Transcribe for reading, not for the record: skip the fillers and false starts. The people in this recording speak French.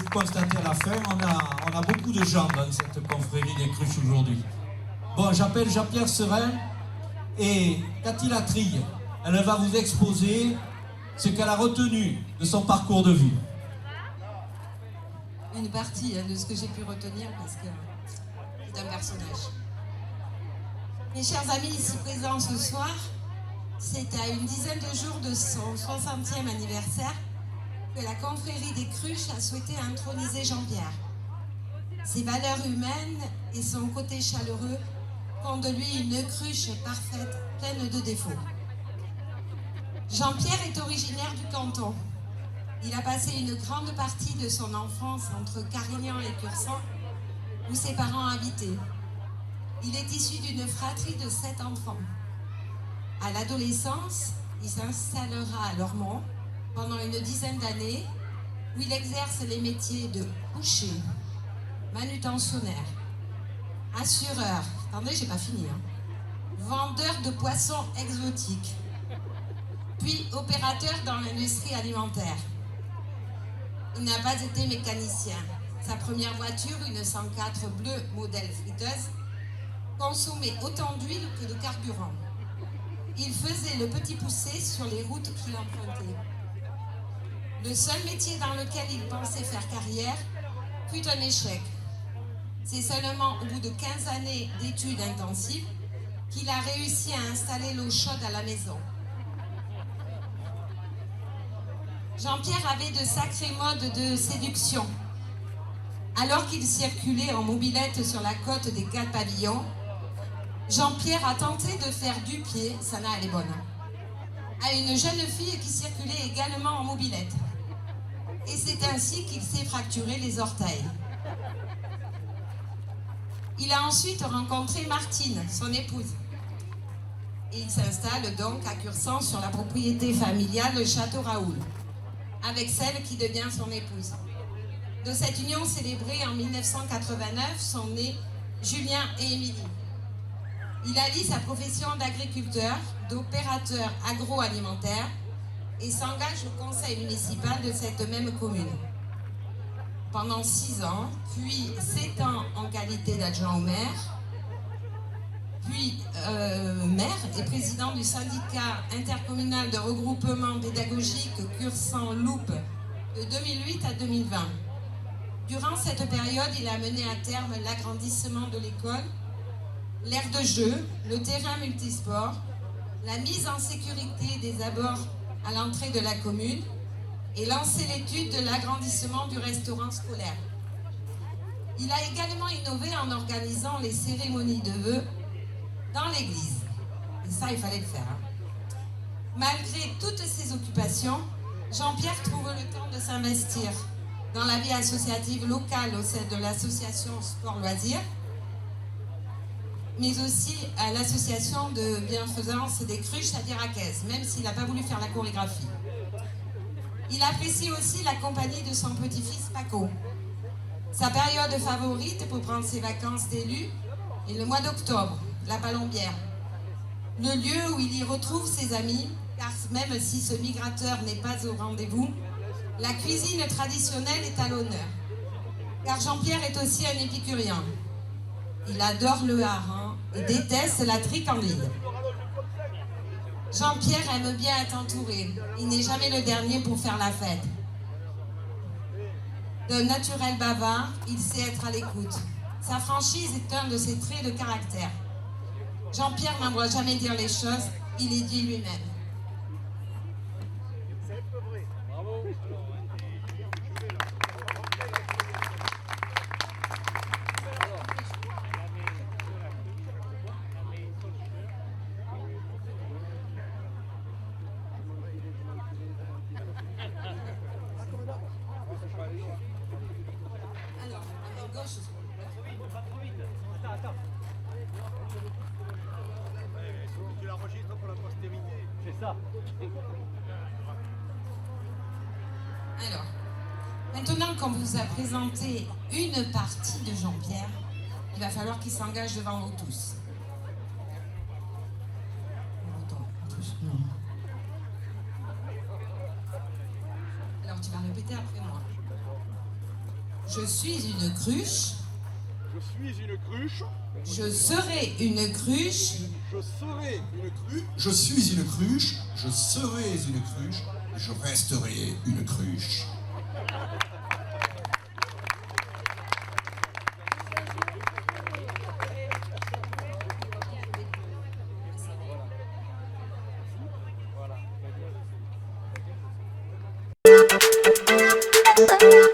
vous constatez à la fin, on a beaucoup de gens dans cette confrérie des cruches aujourd'hui. Bon, j'appelle Jean-Pierre Serin et Cathy Latrille. Elle va vous exposer ce qu'elle a retenu de son parcours de vie. Une partie de ce que j'ai pu retenir parce que c'est un personnage. Mes chers amis ici présents ce soir, c'est à une dizaine de jours de son 60e anniversaire que la confrérie des cruches a souhaité introniser Jean-Pierre. Ses valeurs humaines et son côté chaleureux font de lui une cruche parfaite, pleine de défauts. Jean-Pierre est originaire du canton. Il a passé une grande partie de son enfance entre Carignan et Cursan, où ses parents habitaient. Il est issu d'une fratrie de 7 enfants. À l'adolescence, il s'installera à Lormont pendant une dizaine d'années, où il exerce les métiers de boucher, manutentionnaire, assureur, attendez, j'ai pas fini, vendeur de poissons exotiques, puis opérateur dans l'industrie alimentaire. Il n'a pas été mécanicien. Sa première voiture, une 104 bleue modèle friteuse, consommait autant d'huile que de carburant. Il faisait le petit poussé sur les routes qu'il empruntait. Le seul métier dans lequel il pensait faire carrière fut un échec. C'est seulement au bout de 15 années d'études intensives qu'il a réussi à installer l'eau chaude à la maison. Jean-Pierre avait de sacrés modes de séduction. Alors qu'il circulait en mobilette sur la côte des 4 pavillons, Jean-Pierre a tenté de faire du pied, ça n'a elle est bonne, à une jeune fille qui circulait également en mobilette. Et c'est ainsi qu'il s'est fracturé les orteils. Il a ensuite rencontré Martine, son épouse. Et il s'installe donc à Cursan sur la propriété familiale Château Raoul, avec celle qui devient son épouse. De cette union célébrée en 1989 sont nés Julien et Émilie. Il allie sa profession d'agriculteur, d'opérateur agroalimentaire et s'engage au conseil municipal de cette même commune. Pendant 6 ans, puis 7 ans en qualité d'adjoint au maire, puis maire et président du syndicat intercommunal de regroupement pédagogique Cursan-Loupe de 2008 à 2020. Durant cette période, il a mené à terme l'agrandissement de l'école, l'aire de jeu, le terrain multisport, la mise en sécurité des abords à l'entrée de la commune et lancé l'étude de l'agrandissement du restaurant scolaire. Il a également innové en organisant les cérémonies de vœux dans l'église. Et ça, il fallait le faire. Malgré toutes ces occupations, Jean-Pierre trouve le temps de s'investir dans la vie associative locale au sein de l'association Sport Loisirs, mais aussi à l'association de bienfaisance des cruches à Diraquez, même s'il n'a pas voulu faire la chorégraphie. Il apprécie aussi la compagnie de son petit-fils Paco. Sa période favorite pour prendre ses vacances d'élu est le mois d'octobre, la Palombière. Le lieu où il y retrouve ses amis, car même si ce migrateur n'est pas au rendez-vous, la cuisine traditionnelle est à l'honneur. Car Jean-Pierre est aussi un épicurien. Il adore le hareng et déteste la tricandide. Jean-Pierre aime bien être entouré. Il n'est jamais le dernier pour faire la fête. D'un naturel bavard, il sait être à l'écoute. Sa franchise est un de ses traits de caractère. Jean-Pierre n'envoie jamais dire les choses, il les dit lui-même. Alors, à ma gauche, Tu l'enregistres pour la postérité. C'est ça. Alors, maintenant qu'on vous a présenté une partie de Jean-Pierre, il va falloir qu'il s'engage devant vous tous. Alors, tu vas répéter après moi. Je suis une cruche. Je suis une cruche. Je serai une cruche. Je serai une cruche. Je suis une cruche, je serai une cruche, et je resterai une cruche. Voilà.